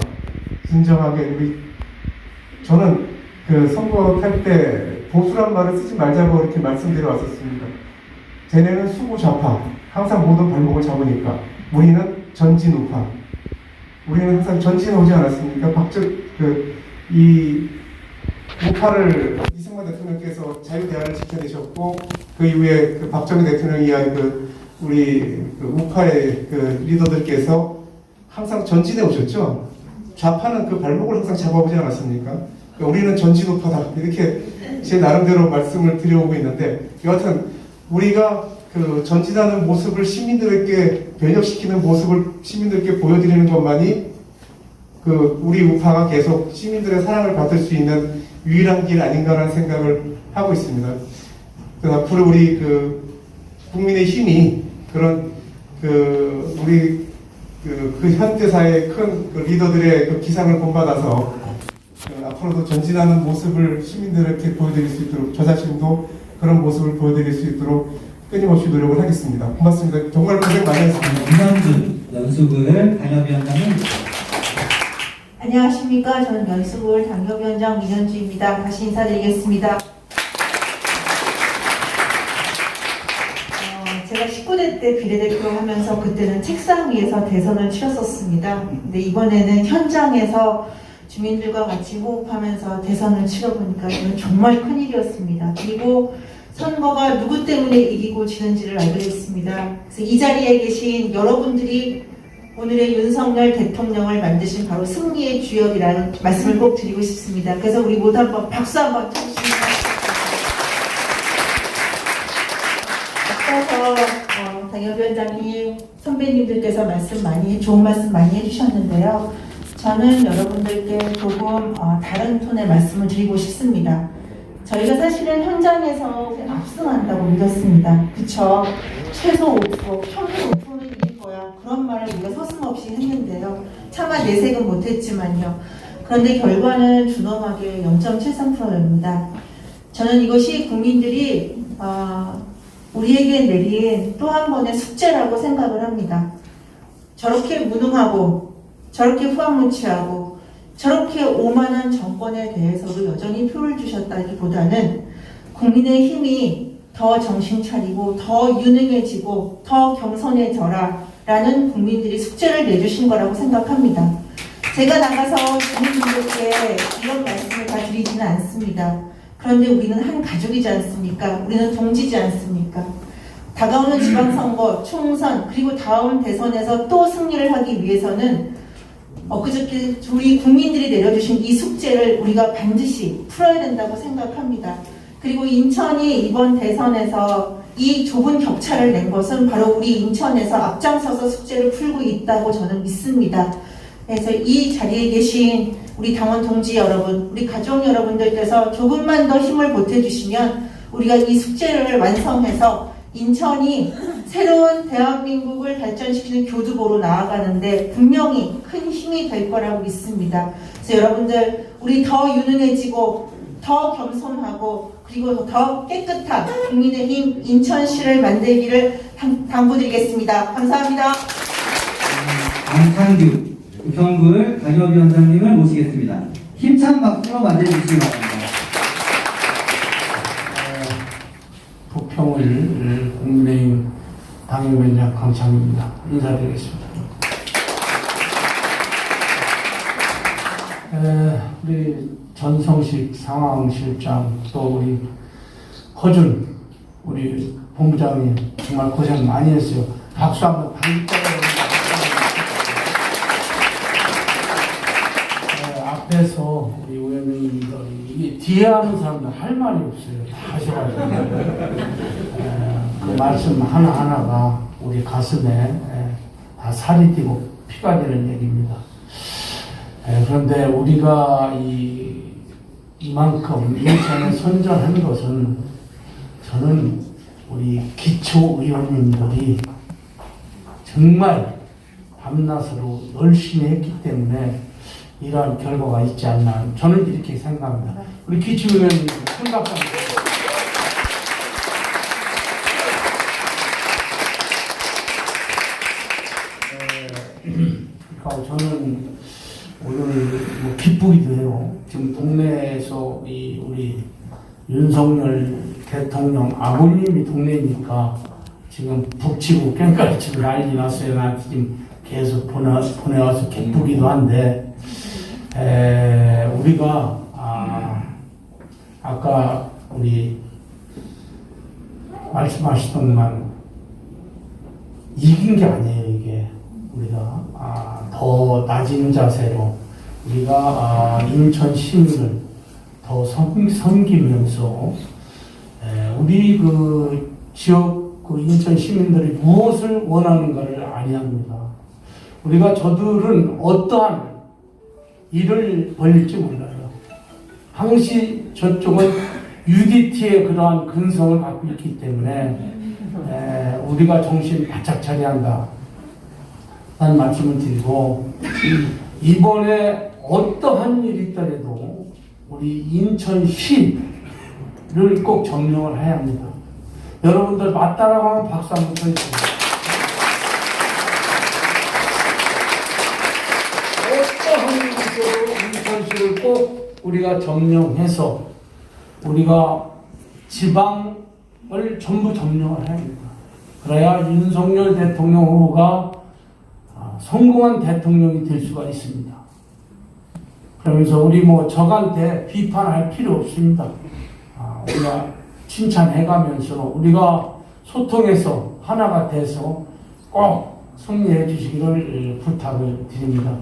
진정하게 저는 선거 탈 때 보수란 말을 쓰지 말자고 이렇게 말씀드려 왔었습니다. 쟤네는 수구 좌파, 항상 모든 발목을 잡으니까 우리는 전진 우파. 우리는 항상 전진 오지 않았습니까? 이 우파를 이승만 대통령께서 자유대화를 지켜내셨고 그 이후에 박정희 대통령이 한 우리 우파의 리더들께서 항상 전진해 오셨죠. 좌파는 발목을 항상 잡아오지 않았습니까? 우리는 전진 우파다 이렇게 제 나름대로 말씀을 드려오고 있는데 여하튼 우리가 전진하는 모습을 시민들에게 변혁시키는 모습을 시민들께 보여드리는 것만이 우리 우파가 계속 시민들의 사랑을 받을 수 있는 유일한 길 아닌가라는 생각을 하고 있습니다. 그래서 앞으로 우리 국민의 힘이 그런 우리 현대사의 큰 리더들의 기상을 본받아서 앞으로도 전진하는 모습을 시민들에게 보여드릴 수 있도록 저 자신도 그런 모습을 보여드릴 수 있도록 끊임없이 노력을 하겠습니다. 고맙습니다. 정말 고생 많이 했습니다. 윤현준 연수구을 당협위원장은 안녕하십니까. 저는 연수구을 당협위원장 민현주입니다. 다시 인사드리겠습니다. 제가 19대 때 비례대표 하면서 그때는 책상 위에서 대선을 치렀었습니다. 근데 이번에는 현장에서 주민들과 같이 호흡하면서 대선을 치러보니까 이건 정말 큰일이었습니다. 그리고 선거가 누구 때문에 이기고 지는지를 알게 됐습니다. 그래서 이 자리에 계신 여러분들이 오늘의 윤석열 대통령을 만드신 바로 승리의 주역이라는 말씀을 꼭 드리고 싶습니다. 그래서 우리 모두 한번 박수 한번 쳐주시면 앞서서 당협위원장님 선배님들께서 좋은 말씀 많이 해주셨는데요. 저는 여러분들께 조금 다른 톤의 말씀을 드리고 싶습니다. 저희가 사실은 현장에서 압승한다고 믿었습니다. 그쵸? 최소 5%, 평균 5%는 이길 거야. 그런 말을 우리가 서슴없이 했는데요. 차마 내색은 못했지만요. 그런데 결과는 준엄하게 0.73%입니다. 저는 이것이 국민들이 우리에게 내린 또 한 번의 숙제라고 생각을 합니다. 저렇게 무능하고 저렇게 후한무치하고 저렇게 오만한 정권에 대해서도 여전히 표를 주셨다기보다는 국민의 힘이 더 정신 차리고 더 유능해지고 더 겸손해져라 라는 국민들이 숙제를 내주신 거라고 생각합니다. 제가 나가서 주민분들께 이런 말씀을 다 드리지는 않습니다. 그런데 우리는 한 가족이지 않습니까? 우리는 동지지 않습니까? 다가오는 지방선거, 총선, 그리고 다음 대선에서 또 승리를 하기 위해서는 엊그저께 우리 국민들이 내려주신 이 숙제를 우리가 반드시 풀어야 된다고 생각합니다. 그리고 인천이 이번 대선에서 이 좁은 격차를 낸 것은 바로 우리 인천에서 앞장서서 숙제를 풀고 있다고 저는 믿습니다. 그래서 이 자리에 계신 우리 당원 동지 여러분, 우리 가족 여러분들께서 조금만 더 힘을 보태주시면 우리가 이 숙제를 완성해서 인천이 새로운 대한민국을 발전시키는 교두보로 나아가는데 분명히 큰 힘이 될 거라고 믿습니다. 그래서 여러분들 우리 더 유능해지고 더 겸손하고 그리고 더 깨끗한 국민의힘 인천시를 만들기를 당부드리겠습니다. 감사합니다. 안창규 우편구을 당협위원장님을 모시겠습니다. 힘찬 박수로 맞이해주시기 바랍니다. 부평을 국민의힘 당협위원장 강창규입니다. 인사드리겠습니다. 우리 전성식 상황실장 또 우리 허준 우리 본부장님 정말 고생 많이 했어요. 박수 한번 앞에서 우리 의원님들이 이게 뒤에 하는 사람들 할 말이 없어요. 다 하셔가지고 그 말씀 하나하나가 우리 가슴에 다 살이 뛰고 피가 되는 얘기입니다. 그런데 우리가 이만큼 인천에 선전한 것은 저는 우리 기초의원님들이 정말 밤낮으로 열심히 했기 때문에 이러한 결과가 있지 않나 저는 이렇게 생각합니다. 우리 기초의원님 생각합니다. 그러니까 저는 오늘 뭐 기쁘기도 해요. 지금 동네에서 우리 윤석열 대통령 아버님이 동네니까 지금 북치고 깽가리치고 난리 났어요. 나한테 지금 계속 보내와서 기쁘기도 한데 우리가 아까 우리 말씀하시던 것만 이긴 게 아니에요. 이게 우리가 더 낮은 자세로 우리가 인천 시민을 더 섬기면서 우리 그 지역 그 인천 시민들이 무엇을 원하는가를 아니합니다. 우리가 저들은 어떠한 일을 벌릴지 몰라요. 항시 저쪽은 UDT의 그러한 근성을 갖고 있기 때문에 우리가 정신 바짝 차려야 한다 라는 말씀을 드리고, 이번에 어떠한 일이 있더라도 우리 인천시를 꼭 점령을 해야 합니다. 여러분들 맞다라고 하면 박수 한번 쳐주세요. 어떠한 일이 있어도 인천시를 꼭 우리가 점령해서 우리가 지방을 전부 점령을 해야 합니다. 그래야 윤석열 대통령 후보가 성공한 대통령이 될 수가 있습니다. 그러면서 우리 적한테 비판할 필요 없습니다. 우리가 칭찬해가면서 우리가 소통해서 하나가 돼서 꼭 승리해 주시기를 부탁을 드립니다.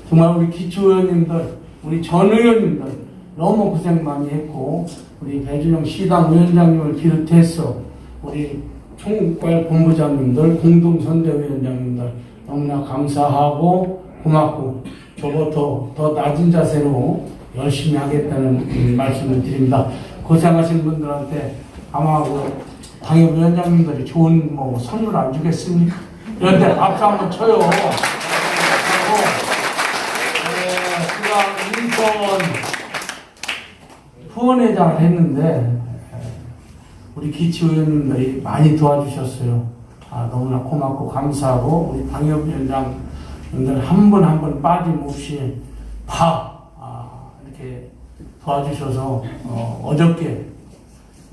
정말 우리 기초의원님들, 우리 전 의원님들 너무 고생 많이 했고, 우리 배준영 시당 위원장님을 비롯해서 우리 총괄 본부장님들, 공동선대위원장님들 너무나 감사하고 고맙고, 저보다 더 낮은 자세로 열심히 하겠다는 말씀을 드립니다. 고생하신 분들한테 아마 당협위원장님들이 좋은 선물 안 주겠습니까? 그런데 박수 한번 쳐요. 그리고 제가 인천 후원회장을 했는데 우리 기초위원님들이 많이 도와주셨어요. 너무나 고맙고 감사하고, 우리 당협위원장님들 한 분 한 분 빠짐없이 다 이렇게 도와주셔서 어저께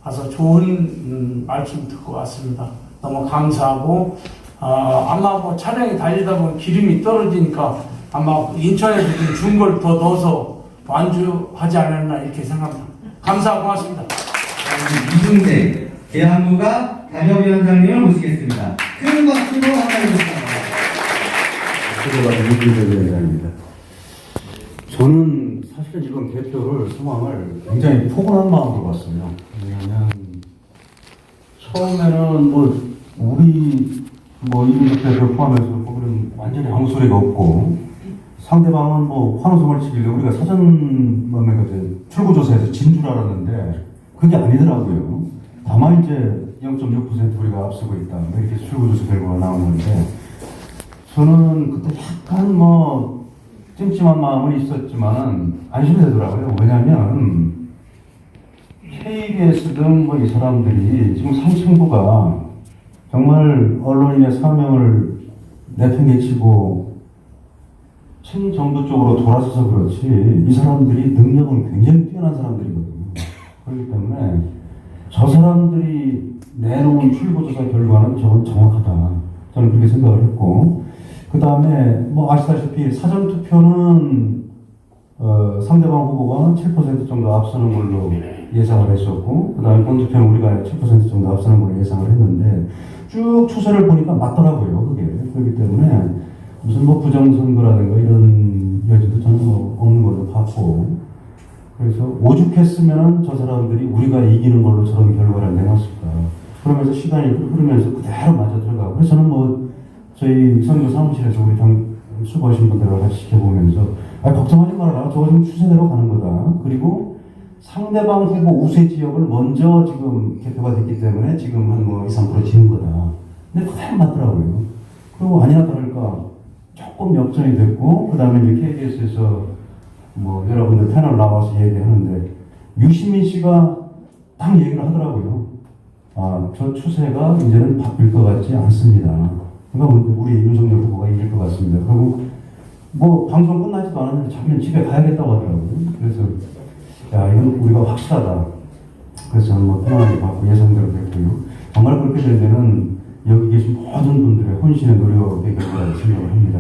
가서 좋은 말씀 듣고 왔습니다. 너무 감사하고, 아마 촬영이 달리다 보면 기름이 떨어지니까 아마 인천에서 좀 준 걸 더 넣어서 완주하지 않았나 이렇게 생각합니다. 감사하고 고맙습니다. 이중대 대한부가 당협위원장님을 모시겠습니다. 큰 박수로 환영해주십니다. 이중대 위원장입니다. 저는 사실은 이번 개표를 상황을 굉장히 포근한 마음으로 봤어요. 왜냐하면 처음에는 우리 이준석 대표 포함해서 보면 완전히 아무 소리가 없고, 상대방은 환호성을 치길래 우리가 사전 출구조사에서 진 줄 알았는데 그게 아니더라고요. 다만 이제 0.6% 우리가 앞서고 있다, 이렇게 출구조사 결과가 나오는데, 저는 그때 약간 찜찜한 마음은 있었지만 안심이 되더라고요. 왜냐하면 KBS 등 이 사람들이 지금 상층부가 정말 언론인의 사명을 내팽개치고 친정부 쪽으로 돌아서서 그렇지, 이 사람들이 능력은 굉장히 뛰어난 사람들이거든요. 그렇기 때문에 저 사람들이 내놓은 출구조사 결과는 저건 정확하다, 저는 그렇게 생각을 했고, 그 다음에 아시다시피 사전투표는 상대방 후보가 7% 정도 앞서는 걸로 예상을 했었고, 그 다음에 본투표는 우리가 7% 정도 앞서는 걸로 예상을 했는데, 쭉 추세를 보니까 맞더라고요, 그게. 그렇기 때문에 무슨 부정선거라든가 이런 여지도 저는 없는 걸로 봤고, 그래서 오죽했으면 저 사람들이 우리가 이기는 걸로 저런 결과를 내놨을까. 그러면서 시간이 흐르면서 그대로 맞아 들어가고, 그래서 저는 저희 선거 사무실에서 우리 수고하신 분들과 같이 지켜보면서 걱정하지 말아라, 저거 지금 추세대로 가는 거다. 그리고 상대방 후보 우세 지역을 먼저 지금 개표가 됐기 때문에 지금 한 2~3% 지는 거다. 근데 그대로 맞더라고요. 그리고 아니나 다를까 조금 역전이 됐고, 그 다음에 이제 KBS에서 여러분들 패널 나와서 얘기하는데 유시민 씨가 딱 얘기를 하더라고요. 저 추세가 이제는 바뀔 것 같지 않습니다. 그러니까 우리 윤석열 후보가 이길 것 같습니다. 그리고 방송 끝나지도 않았는데 자기는 집에 가야겠다고 하더라고요. 그래서 이건 우리가 확실하다. 그래서 저는 평안하게 받고 예상대로 됐고요. 정말 그렇게 되면은 여기 계신 모든 분들의 혼신의 노력의 결과라고 생각을 합니다.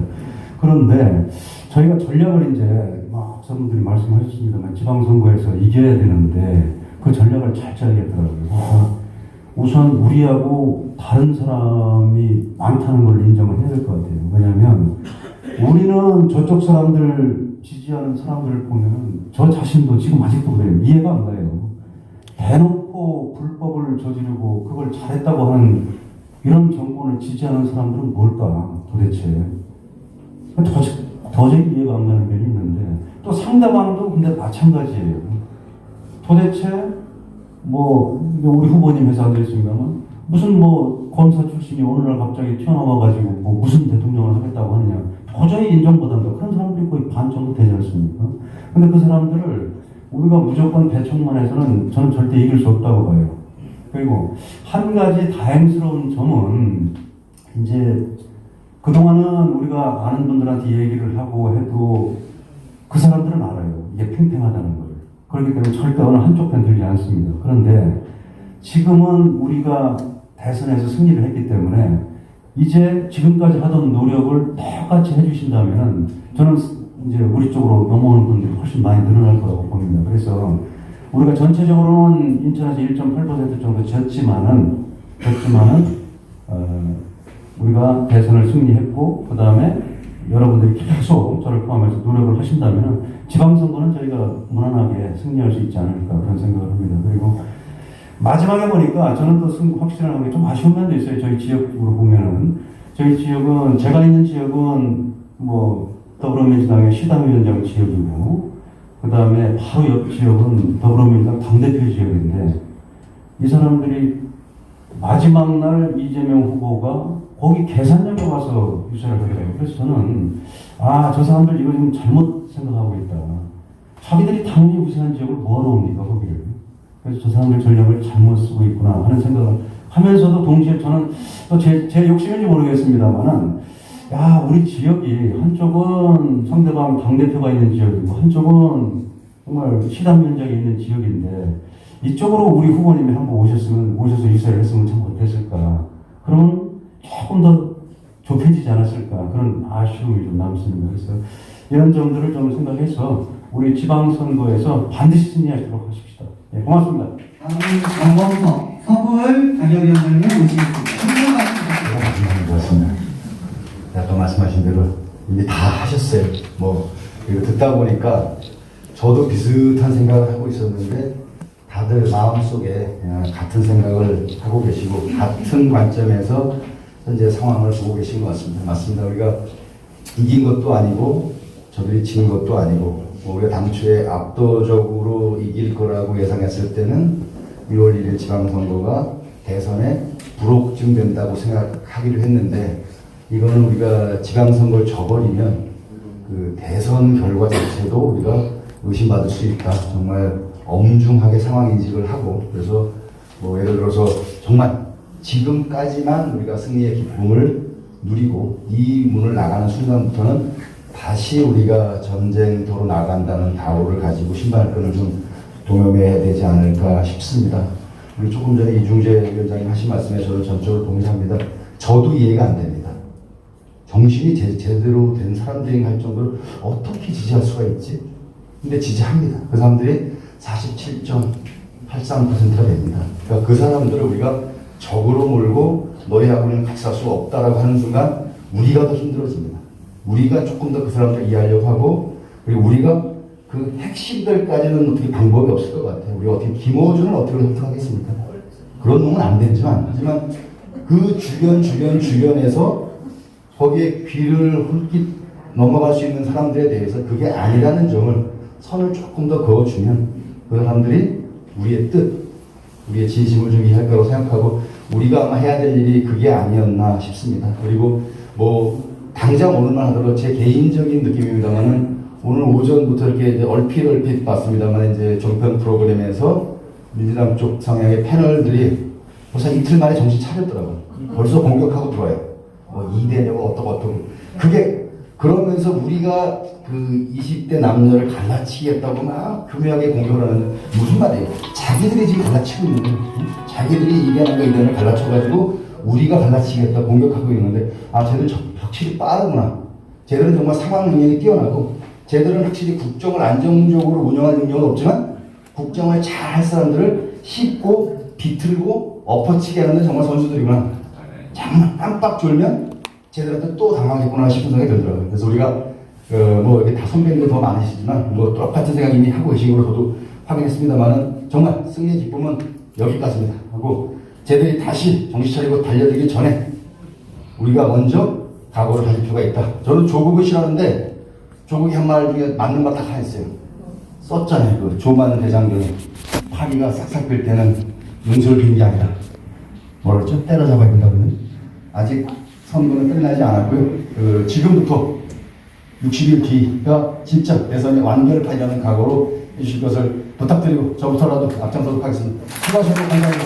그런데 저희가 전략을 이제 학생분들이 말씀하셨습니다만 지방선거에서 이겨야 되는데 그 전략을 잘 짜야겠더라고요. 우선 우리하고 다른 사람이 많다는 걸 인정을 해야 될 것 같아요. 왜냐하면 우리는 저쪽 사람들 지지하는 사람들을 보면 저 자신도 지금 아직도 그래요. 이해가 안 가요. 대놓고 불법을 저지르고 그걸 잘했다고 하는 이런 정권을 지지하는 사람들은 뭘까 도대체. 도저히 이해가 안 가는 면이 있는데 또 상대방도 근데 마찬가지예요. 도대체 뭐 우리 후보님 회사 안 됐습니다만 무슨 뭐 검사 출신이 어느 날 갑자기 튀어나와가지고 뭐 무슨 대통령을 하겠다고 하느냐. 도저히 인정 못한다. 그런 사람들이 거의 반 정도 되지 않습니까? 근데 그 사람들을 우리가 무조건 대청만 해서는 저는 절대 이길 수 없다고 봐요. 그리고 한 가지 다행스러운 점은 이제 그동안은 우리가 아는 분들한테 얘기를 하고 해도 그 사람들은 알아요. 이게 팽팽하다는 걸. 그렇기 때문에 절대 어느 한쪽 편 들지 않습니다. 그런데 지금은 우리가 대선에서 승리를 했기 때문에 이제 지금까지 하던 노력을 똑같이 해주신다면 저는 이제 우리 쪽으로 넘어오는 분들이 훨씬 많이 늘어날 거라고 봅니다. 그래서 우리가 전체적으로는 인천에서 1.8% 정도 졌지만은 우리가 대선을 승리했고 그 다음에 여러분들이 계속 저를 포함해서 노력을 하신다면 지방선거는 저희가 무난하게 승리할 수 있지 않을까 그런 생각을 합니다. 그리고 마지막에 보니까 저는 또 확실한 게 좀 아쉬운 면도 있어요. 저희 지역으로 보면은 저희 지역은 제가 있는 지역은 뭐 더불어민주당의 시당위원장 지역이고 그 다음에 바로 옆 지역은 더불어민주당 당대표 지역인데 이 사람들이 마지막 날 이재명 후보가 거기 계산장에 와서 유세를 하더라고요. 그래서 저는 저 사람들 이거 지금 잘못 생각하고 있다. 자기들이 당연히 우세한 지역을 뭐하러 옵니까 거기를. 그래서 저 사람들 전략을 잘못 쓰고 있구나 하는 생각을 하면서도 동시에 저는 또 제 욕심인지 모르겠습니다만은 우리 지역이 한쪽은 상대방 당대표가 있는 지역이고 한쪽은 정말 시당위원장이 있는 지역인데 이쪽으로 우리 후보님이 한번 오셔서 유세를 했으면 참 어땠을까. 그러면 조금 더 좁혀지지 않았을까. 그런 아쉬움이 좀 남습니다. 그래서 이런 점들을 좀 생각해서 우리 지방선거에서 반드시 승리하도록 하십시다. 네, 고맙습니다. 다음은 정범석 서울 당협위원장님 모시겠습니다. 고맙습니다. 아까 말씀하신 대로 이미 다 하셨어요. 이거 듣다 보니까 저도 비슷한 생각을 하고 있었는데 다들 마음속에 같은 생각을 하고 계시고 같은 관점에서 현재 상황을 보고 계신 것 같습니다. 맞습니다. 우리가 이긴 것도 아니고 저들이 진 것도 아니고 우리가 당초에 압도적으로 이길 거라고 예상했을 때는 6월 1일 지방선거가 대선에 불혹증된다고 생각하기로 했는데 이거는 우리가 지방선거를 져버리면 그 대선 결과 자체도 우리가 의심받을 수 있다. 정말 엄중하게 상황 인식을 하고 그래서 예를 들어서 정말 지금까지만 우리가 승리의 기쁨을 누리고 이 문을 나가는 순간부터는 다시 우리가 전쟁터로 나간다는 각오를 가지고 신발끈을 좀 동여매야 되지 않을까 싶습니다. 우리 조금 전에 이중재 위원장님 하신 말씀에 저는 전적으로 동의합니다. 저도 이해가 안 됩니다. 정신이 제대로 된 사람들이 할 정도로 어떻게 지지할 수가 있지? 근데 지지합니다. 그 사람들이 47.83%가 됩니다. 그러니까 그 사람들을 우리가 적으로 몰고 너희하고는 같이 살 수가 없다라고 하는 순간 우리가 더 힘들어집니다. 우리가 조금 더 그 사람들 이해하려고 하고 그리고 우리가 그 핵심들까지는 어떻게 방법이 없을 것 같아요. 우리가 어떻게 김어준을 어떻게 선택하겠습니까? 그런 놈은 안 되지만 하지만 그 주변에서 거기에 귀를 훌깃 넘어갈 수 있는 사람들에 대해서 그게 아니라는 점을 선을 조금 더 그어주면 그 사람들이 우리의 뜻, 우리의 진심을 좀 이해할 거라고 생각하고 우리가 아마 해야 될 일이 그게 아니었나 싶습니다. 그리고 당장 오늘만 하더라도 제 개인적인 느낌입니다만은 오늘 오전부터 이렇게 이제 얼핏 봤습니다만 이제 종편 프로그램에서 민주당 쪽 성향의 패널들이 벌써 이틀 만에 정신 차렸더라고요. 벌써 공격하고 들어와요. 이대냐고 어떡 그게 그러면서 우리가 그 20대 남녀를 갈라치겠다고 막 교묘하게 공격을 하는데 무슨 말이에요? 자기들이 지금 갈라치고 있는데 자기들이 이대하는 거 이대를 갈라쳐가지고 우리가 갈라치겠다 공격하고 있는데 쟤들 확실히 빠르구나. 쟤들은 정말 상황 능력이 뛰어나고 쟤들은 확실히 국정을 안정적으로 운영할 능력은 없지만 국정을 잘 할 사람들을 씹고 비틀고 엎어치게 하는 정말 선수들이구나. 잠깐 깜빡 졸면 쟤들한테 또 당하겠구나 싶은 생각이 들더라고요. 그래서 우리가 이렇게 다 선배님들 더 많으시지만 똑같은 생각 이미 하고 계신 걸로 저도 확인했습니다만은 정말 승리의 기쁨은 여기까지입니다. 하고 쟤들이 다시 정신 차리고 달려들기 전에 우리가 먼저 각오를 가질 필요가 있다. 저는 조국을 싫어하는데 조국이 한 말 중에 맞는 말 딱 하나 있어요. 썼잖아요. 그 조만 대장경에 파리가 싹싹 빌 때는 용서를 빈 게 아니라 뭐랬죠? 때려잡아야 된다고는. 아직 선거는 끝나지 않았고요. 지금부터 60일 뒤가 진짜 대선의 완결을 타려는 각오로 해주실 것을 부탁드리고 저부터라도 앞장서도록 하겠습니다. 수고하셨고 감사합니다.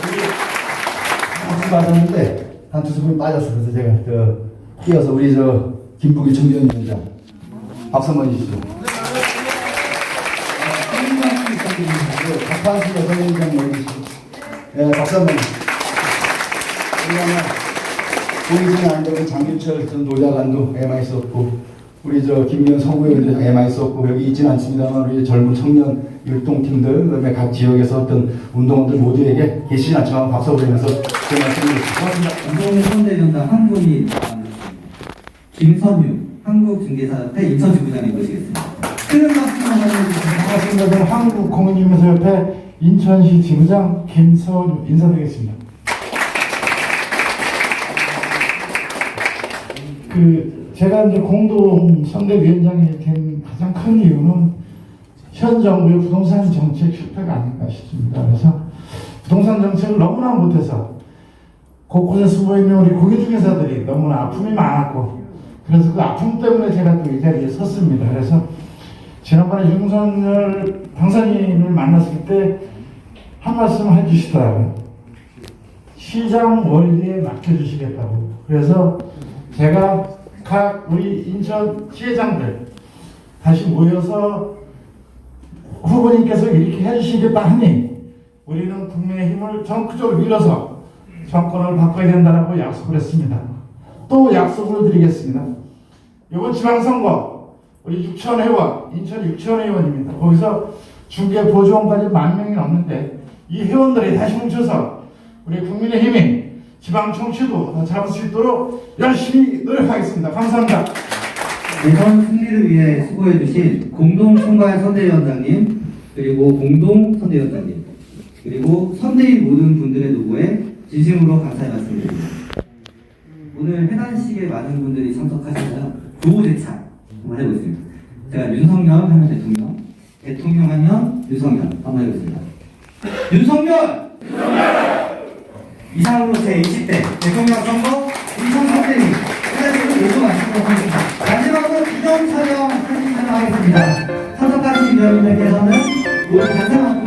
박수 받았는데 한 두세 분이 빠졌어요. 그래서 제가 끼어서 우리 김북일 청년위원장 박수 한번 해주시죠. 박환수 여성위원장 모여주시죠. 네, 박수 한번. 보이지는 않는 장윤철 전 노자관도 많이 있었고, 우리 김미연 서구의원들 많이 있었고, 여기 있지는 않습니다만 우리 젊은 청년 율동팀들, 그다음에 각 지역에서 어떤 운동원들 모두에게 계시진 않지만 박수 보내면서 제 말씀을 드리겠습니다. 운동선대위원장 한 분이 나왔습니다. 김선유 한국중개사협회 인천지부장님 모시겠습니다. 큰 박수 부탁드립니다. 반갑습니다. 저는 한국공인중개사협회 인천시 지부장 김선유 인사드리겠습니다. 제가 이제 공동 선대위원장이 된 가장 큰 이유는 현 정부의 부동산 정책 실패가 아닌가 싶습니다. 그래서 부동산 정책을 너무나 못해서 곳곳에 숨어 있는 우리 공인중개사들이 너무나 아픔이 많았고, 그래서 그 아픔 때문에 제가 또 이 자리에 섰습니다. 그래서 지난번에 윤석열 당선인을 만났을 때 한 말씀 해주시더라고요. 시장 원리에 맡겨주시겠다고. 그래서 제가 각 우리 인천 시회장들 다시 모여서 후보님께서 이렇게 해주시겠다 하니 우리는 국민의힘을 전국적으로 밀어서 정권을 바꿔야 된다고 약속을 했습니다. 또 약속을 드리겠습니다. 이번 지방선거 우리 6천 회원, 인천 6천 회원입니다. 거기서 중개 보조원까지 10,000명이 넘는데 이 회원들이 다시 뭉쳐서 우리 국민의힘이 지방 정치도 더 잡을 수 있도록 열심히 노력하겠습니다. 감사합니다. 대선 승리를 위해 수고해주신 공동총괄 선대위원장님, 그리고 공동선대위원장님, 그리고 선대위 모든 분들의 노고에 진심으로 감사의 말씀드립니다. 오늘 해단식에 많은 분들이 참석하셔서 구호대차 한번 해보겠습니다. 제가 윤석열 하면 대통령, 대통령 하면 윤석열 한번 해보겠습니다. 윤석열! 이상으로 제20대 대통령 선거 인천 선대위 해단식을 모두 마치도록 하겠습니다. 마지막으로 기념 촬영 사진 촬영하겠습니다. 참석하신 위원님들께서는 모두 단체만큼